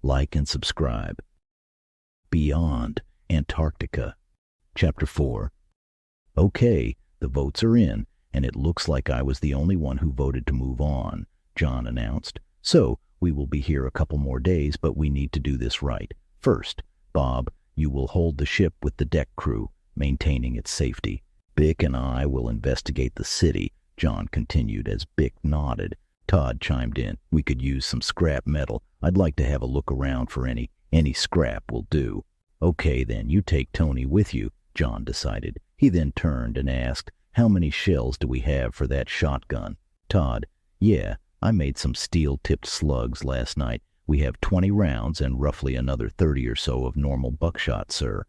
like and subscribe. Beyond Antarctica. Chapter 4. Okay, the votes are in, and it looks like I was the only one who voted to move on, John announced. So, we will be here a couple more days, but we need to do this right. First, Bob, you will hold the ship with the deck crew, maintaining its safety. Bick and I will investigate the city, John continued as Bick nodded. Todd chimed in. We could use some scrap metal. I'd like to have a look around for any scrap will do. Okay, then you take Tony with you, John decided. He then turned and asked, how many shells do we have for that shotgun? Todd, yeah, I made some steel-tipped slugs last night. We have 20 rounds and roughly another 30 or so of normal buckshot, sir.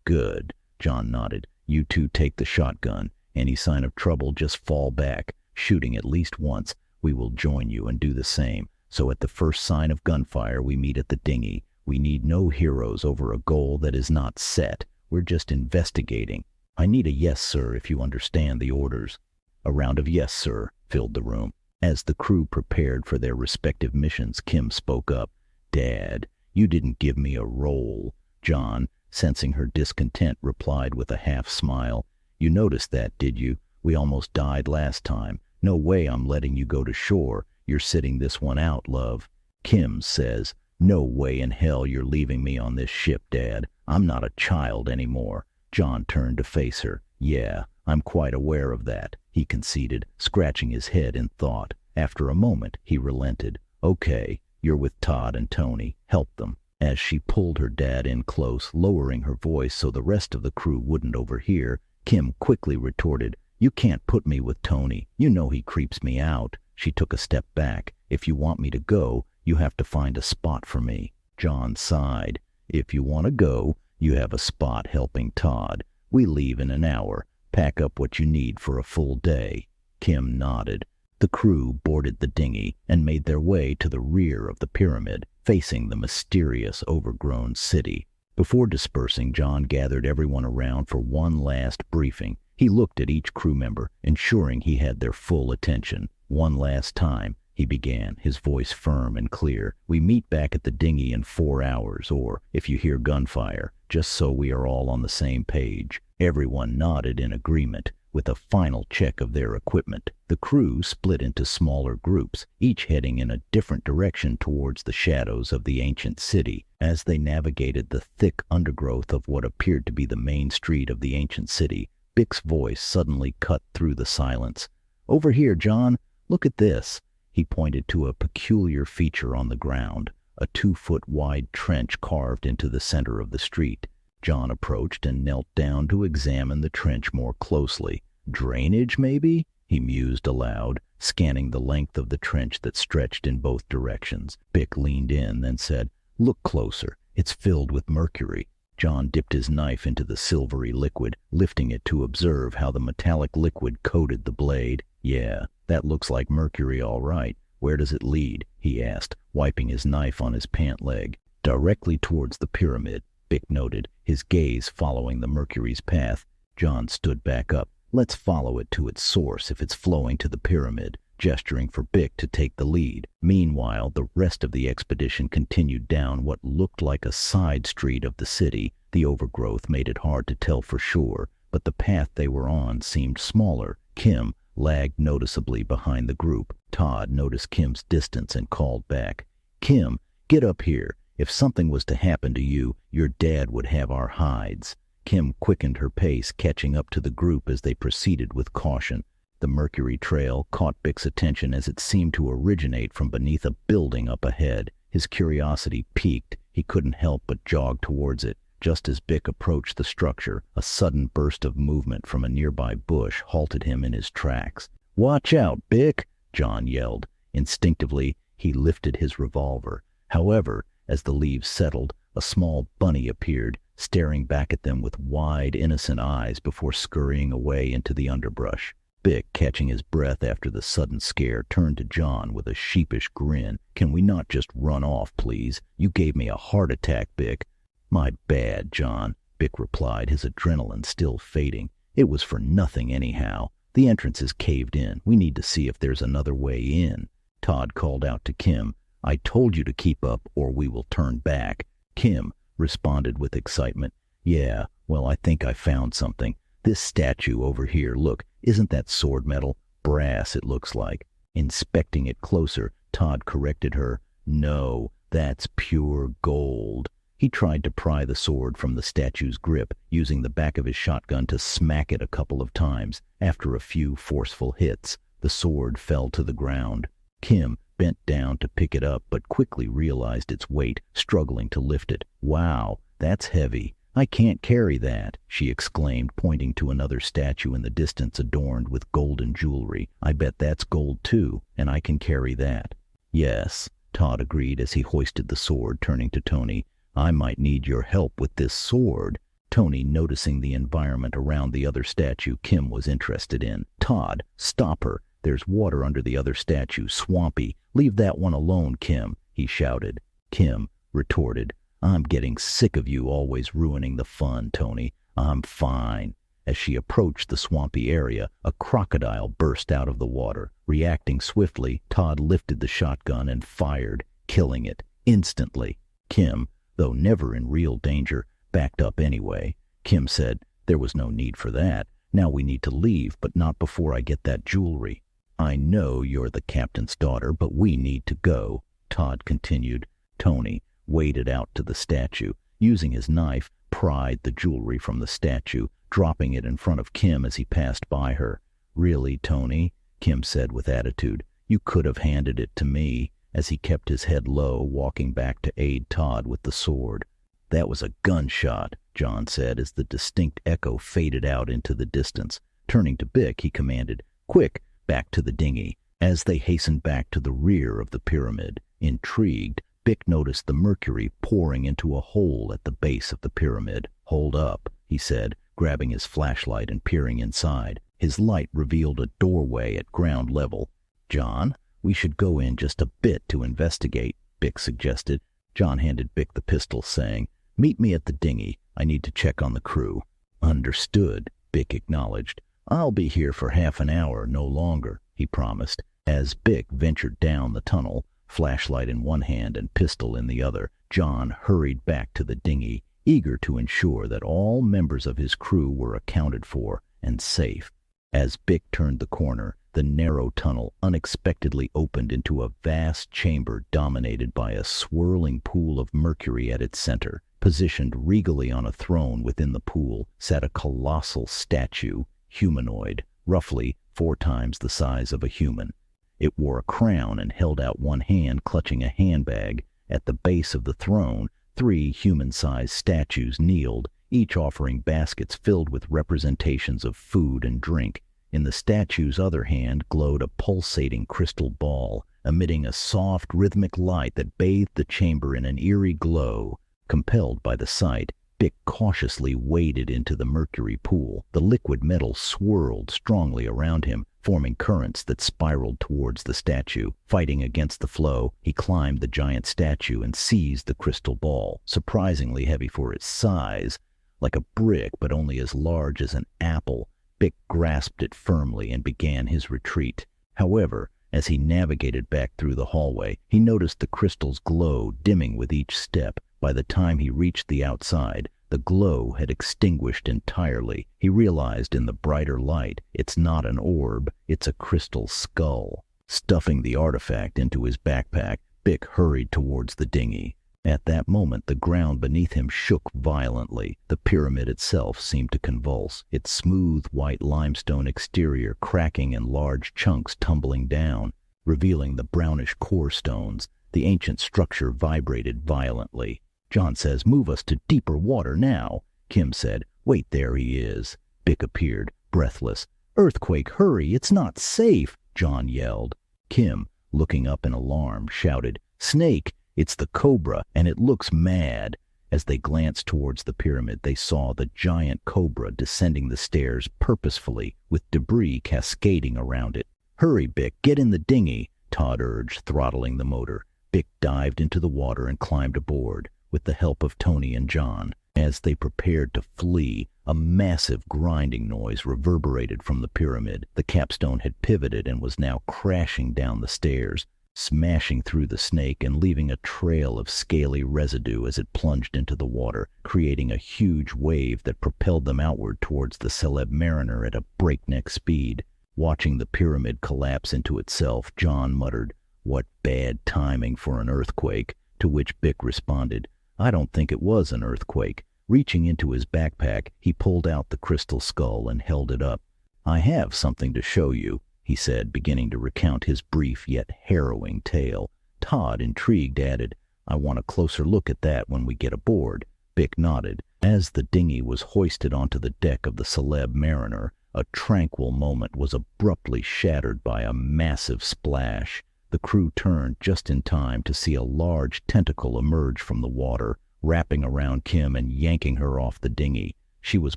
Good, John nodded. You two take the shotgun. Any sign of trouble, just fall back, shooting at least once. We will join you and do the same. So at the first sign of gunfire, we meet at the dinghy. We need no heroes over a goal that is not set. We're just investigating. I need a yes, sir, if you understand the orders. A round of yes, sir, filled the room. As the crew prepared for their respective missions, Kim spoke up. Dad, you didn't give me a role. John, sensing her discontent, replied with a half-smile. You noticed that, did you? We almost died last time. No way I'm letting you go to shore. You're sitting this one out, love. Kim says, no way in hell you're leaving me on this ship, Dad. I'm not a child anymore. John turned to face her. Yeah, I'm quite aware of that, he conceded, scratching his head in thought. After a moment, he relented. Okay, you're with Todd and Tony. Help them. As she pulled her dad in close, lowering her voice so the rest of the crew wouldn't overhear, Kim quickly retorted, you can't put me with Tony. You know he creeps me out. She took a step back. If you want me to go, you have to find a spot for me. John sighed. If you want to go, you have a spot helping Todd. We leave in an hour. Pack up what you need for a full day. Kim nodded. The crew boarded the dinghy and made their way to the rear of the pyramid, facing the mysterious, overgrown city. Before dispersing, John gathered everyone around for one last briefing. He looked at each crew member, ensuring he had their full attention. One last time, he began, his voice firm and clear. We meet back at the dinghy in 4 hours, or, if you hear gunfire, just so we are all on the same page. Everyone nodded in agreement. With a final check of their equipment, the crew split into smaller groups, each heading in a different direction towards the shadows of the ancient city. As they navigated the thick undergrowth of what appeared to be the main street of the ancient city, Bick's voice suddenly cut through the silence. Over here, John, look at this. He pointed to a peculiar feature on the ground, a 2-foot-wide trench carved into the center of the street. John approached and knelt down to examine the trench more closely. Drainage, maybe? He mused aloud, scanning the length of the trench that stretched in both directions. Bick leaned in, then said, look closer. It's filled with mercury. John dipped his knife into the silvery liquid, lifting it to observe how the metallic liquid coated the blade. Yeah, that looks like mercury all right. Where does it lead? He asked, wiping his knife on his pant leg. Directly towards the pyramid, Bick noted, his gaze following the mercury's path. John stood back up. Let's follow it to its source if it's flowing to the pyramid, gesturing for Bick to take the lead. Meanwhile, the rest of the expedition continued down what looked like a side street of the city. The overgrowth made it hard to tell for sure, but the path they were on seemed smaller. Kim lagged noticeably behind the group. Todd noticed Kim's distance and called back. Kim, get up here. If something was to happen to you, your dad would have our hides. Kim quickened her pace, catching up to the group as they proceeded with caution. The mercury trail caught Bick's attention as it seemed to originate from beneath a building up ahead. His curiosity piqued. He couldn't help but jog towards it. Just as Bick approached the structure, a sudden burst of movement from a nearby bush halted him in his tracks. Watch out, Bick! John yelled. Instinctively, he lifted his revolver. However, as the leaves settled, a small bunny appeared, staring back at them with wide, innocent eyes before scurrying away into the underbrush. Bick, catching his breath after the sudden scare, turned to John with a sheepish grin. Can we not just run off, please? You gave me a heart attack, Bick. My bad, John, Bick replied, his adrenaline still fading. It was for nothing anyhow. The entrance is caved in. We need to see if there's another way in. Todd called out to Kim. I told you to keep up or we will turn back. Kim responded with excitement. Yeah, well, I think I found something. This statue over here, look, isn't that sword metal? Brass, it looks like. Inspecting it closer, Todd corrected her. No, that's pure gold. He tried to pry the sword from the statue's grip, using the back of his shotgun to smack it a couple of times. After a few forceful hits, the sword fell to the ground. Kim bent down to pick it up, but quickly realized its weight, struggling to lift it. Wow, that's heavy. I can't carry that, she exclaimed, pointing to another statue in the distance adorned with golden jewelry. I bet that's gold too, and I can carry that. Yes, Todd agreed as he hoisted the sword, turning to Tony. I might need your help with this sword. Tony, noticing the environment around the other statue Kim was interested in. Todd, stop her. There's water under the other statue, swampy. Leave that one alone, Kim, he shouted. Kim retorted, I'm getting sick of you always ruining the fun, Tony. I'm fine. As she approached the swampy area, a crocodile burst out of the water. Reacting swiftly, Todd lifted the shotgun and fired, killing it instantly. Kim, though never in real danger, backed up anyway. Kim said, there was no need for that. Now we need to leave, but not before I get that jewelry. I know you're the captain's daughter, but we need to go, Todd continued. Tony waded out to the statue. Using his knife, pried the jewelry from the statue, dropping it in front of Kim as he passed by her. Really, Tony, Kim said with attitude, you could have handed it to me, as he kept his head low, walking back to aid Todd with the sword. That was a gunshot, John said as the distinct echo faded out into the distance. Turning to Bick, he commanded, quick, back to the dinghy. As they hastened back to the rear of the pyramid, intrigued, Bick noticed the mercury pouring into a hole at the base of the pyramid. Hold up, he said, grabbing his flashlight and peering inside. His light revealed a doorway at ground level. John, we should go in just a bit to investigate, Bick suggested. John handed Bick the pistol, saying, meet me at the dinghy. I need to check on the crew. Understood, Bick acknowledged. I'll be here for half an hour, no longer, he promised. As Bick ventured down the tunnel, flashlight in one hand and pistol in the other, John hurried back to the dinghy, eager to ensure that all members of his crew were accounted for and safe. As Bick turned the corner, the narrow tunnel unexpectedly opened into a vast chamber dominated by a swirling pool of mercury at its center. Positioned regally on a throne within the pool sat a colossal statue, humanoid, roughly 4 times the size of a human. It wore a crown and held out one hand clutching a handbag. At the base of the throne, 3 human-sized statues kneeled, each offering baskets filled with representations of food and drink. In the statue's other hand glowed a pulsating crystal ball, emitting a soft, rhythmic light that bathed the chamber in an eerie glow. Compelled by the sight, Bick cautiously waded into the mercury pool. The liquid metal swirled strongly around him, forming currents that spiraled towards the statue. Fighting against the flow, he climbed the giant statue and seized the crystal ball, surprisingly heavy for its size. Like a brick, but only as large as an apple, Bick grasped it firmly and began his retreat. However, as he navigated back through the hallway, he noticed the crystal's glow dimming with each step. By the time he reached the outside, the glow had extinguished entirely. He realized in the brighter light, it's not an orb, it's a crystal skull. Stuffing the artifact into his backpack, Bick hurried towards the dinghy. At that moment, the ground beneath him shook violently. The pyramid itself seemed to convulse, its smooth white limestone exterior cracking and large chunks tumbling down, revealing the brownish core stones. The ancient structure vibrated violently. John says, move us to deeper water now. Kim said, wait, there he is. Bick appeared, breathless. Earthquake, hurry, it's not safe, John yelled. Kim, looking up in alarm, shouted, Snake, it's the cobra, and it looks mad. As they glanced towards the pyramid, they saw the giant cobra descending the stairs purposefully, with debris cascading around it. Hurry, Bick, get in the dinghy, Todd urged, throttling the motor. Bick dived into the water and climbed aboard, with the help of Tony and John. As they prepared to flee, a massive grinding noise reverberated from the pyramid. The capstone had pivoted and was now crashing down the stairs. smashing through the snake and leaving a trail of scaly residue as it plunged into the water, creating a huge wave that propelled them outward towards the celeb mariner at a breakneck speed. Watching the pyramid collapse into itself, John muttered, "What bad timing for an earthquake," to which Bick responded, "I don't think it was an earthquake." Reaching into his backpack, he pulled out the crystal skull and held it up. "I have something to show you," he said, beginning to recount his brief yet harrowing tale. Todd, intrigued, added, "I want a closer look at that when we get aboard." Bick nodded. As the dinghy was hoisted onto the deck of the celeb mariner, a tranquil moment was abruptly shattered by a massive splash. The crew turned just in time to see a large tentacle emerge from the water, wrapping around Kim and yanking her off the dinghy. She was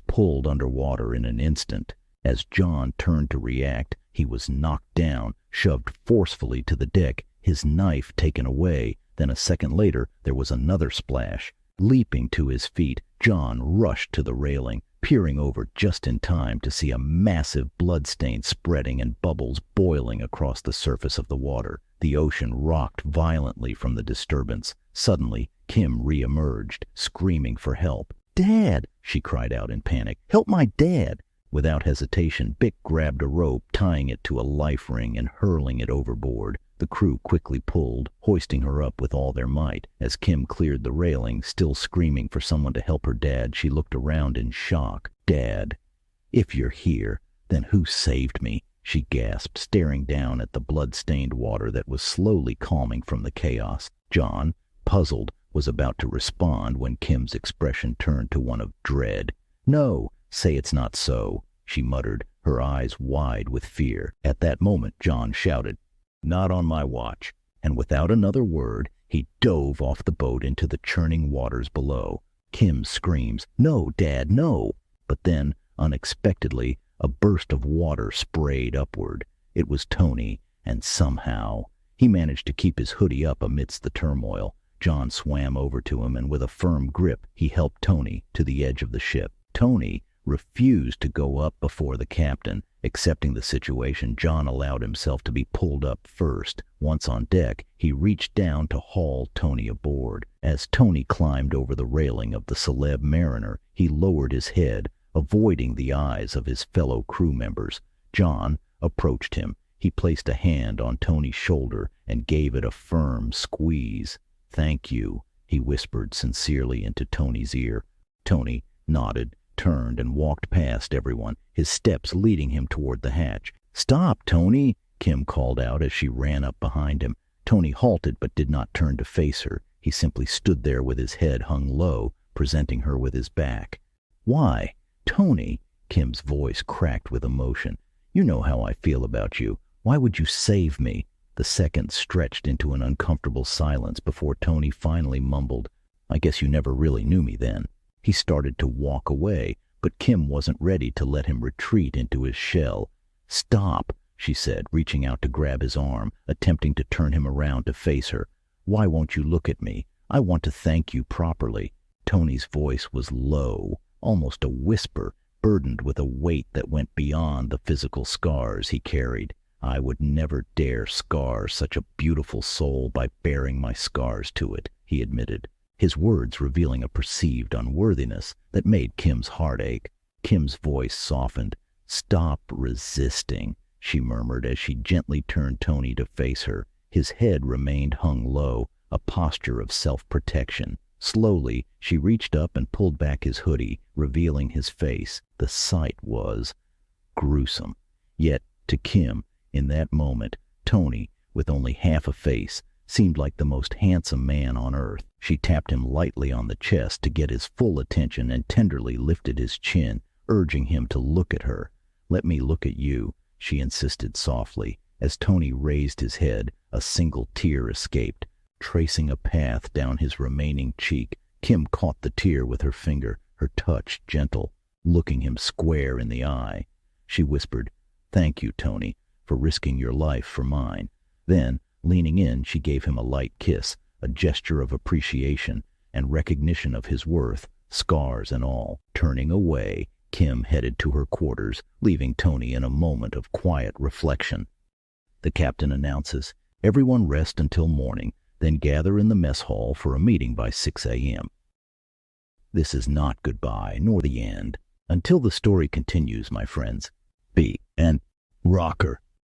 pulled underwater in an instant. As John turned to react, he was knocked down, shoved forcefully to the deck, his knife taken away. Then a second later, there was another splash. Leaping to his feet, John rushed to the railing, peering over just in time to see a massive bloodstain spreading and bubbles boiling across the surface of the water. The ocean rocked violently from the disturbance. Suddenly, Kim re-emerged, screaming for help. "Dad!" she cried out in panic. "Help my dad!" Without hesitation, Bick grabbed a rope, tying it to a life ring and hurling it overboard. The crew quickly pulled, hoisting her up with all their might. As Kim cleared the railing, still screaming for someone to help her dad, she looked around in shock. "Dad, if you're here, then who saved me?" she gasped, staring down at the blood-stained water that was slowly calming from the chaos. John, puzzled, was about to respond when Kim's expression turned to one of dread. "No, say it's not so," she muttered, her eyes wide with fear. At that moment, John shouted, "Not on my watch," and without another word, he dove off the boat into the churning waters below. Kim screams, "No, Dad, no!" But then, unexpectedly, a burst of water sprayed upward. It was Tony, and somehow he managed to keep his hoodie up amidst the turmoil. John swam over to him, and with a firm grip, he helped Tony to the edge of the ship. Tony refused to go up before the captain. Accepting the situation, John allowed himself to be pulled up first. Once on deck, he reached down to haul Tony aboard. As Tony climbed over the railing of the celeb mariner, he lowered his head, avoiding the eyes of his fellow crew members. John approached him. He placed a hand on Tony's shoulder and gave it a firm squeeze. "Thank you," he whispered sincerely into Tony's ear. Tony nodded, turned, and walked past everyone, his steps leading him toward the hatch. "Stop, Tony!" Kim called out as she ran up behind him. Tony halted but did not turn to face her. He simply stood there with his head hung low, presenting her with his back. "Why, Tony," Kim's voice cracked with emotion, "you know how I feel about you. Why would you save me?" The seconds stretched into an uncomfortable silence before Tony finally mumbled, "I guess you never really knew me then." He started to walk away, but Kim wasn't ready to let him retreat into his shell. "Stop," she said, reaching out to grab his arm, attempting to turn him around to face her. "Why won't you look at me? I want to thank you properly." Tony's voice was low, almost a whisper, burdened with a weight that went beyond the physical scars he carried. "I would never dare scar such a beautiful soul by bearing my scars to it," he admitted, his words revealing a perceived unworthiness that made Kim's heart ache. Kim's voice softened. "Stop resisting," she murmured as she gently turned Tony to face her. His head remained hung low, a posture of self-protection. Slowly, she reached up and pulled back his hoodie, revealing his face. The sight was gruesome. Yet, to Kim, in that moment, Tony, with only half a face, seemed like the most handsome man on earth. She tapped him lightly on the chest to get his full attention and tenderly lifted his chin, urging him to look at her. "Let me look at you," she insisted softly. As Tony raised his head, a single tear escaped. Tracing a path down his remaining cheek, Kim caught the tear with her finger, her touch gentle. Looking him square in the eye, she whispered, "Thank you, Tony, for risking your life for mine." Then, leaning in, she gave him a light kiss, a gesture of appreciation and recognition of his worth, scars and all. Turning away, Kim headed to her quarters, leaving Tony in a moment of quiet reflection. The captain announces, Everyone rest until morning, then gather in the mess hall for a meeting by 6 a.m. This is not goodbye, nor the end. Until the story continues, my friends. B.N.Rocker.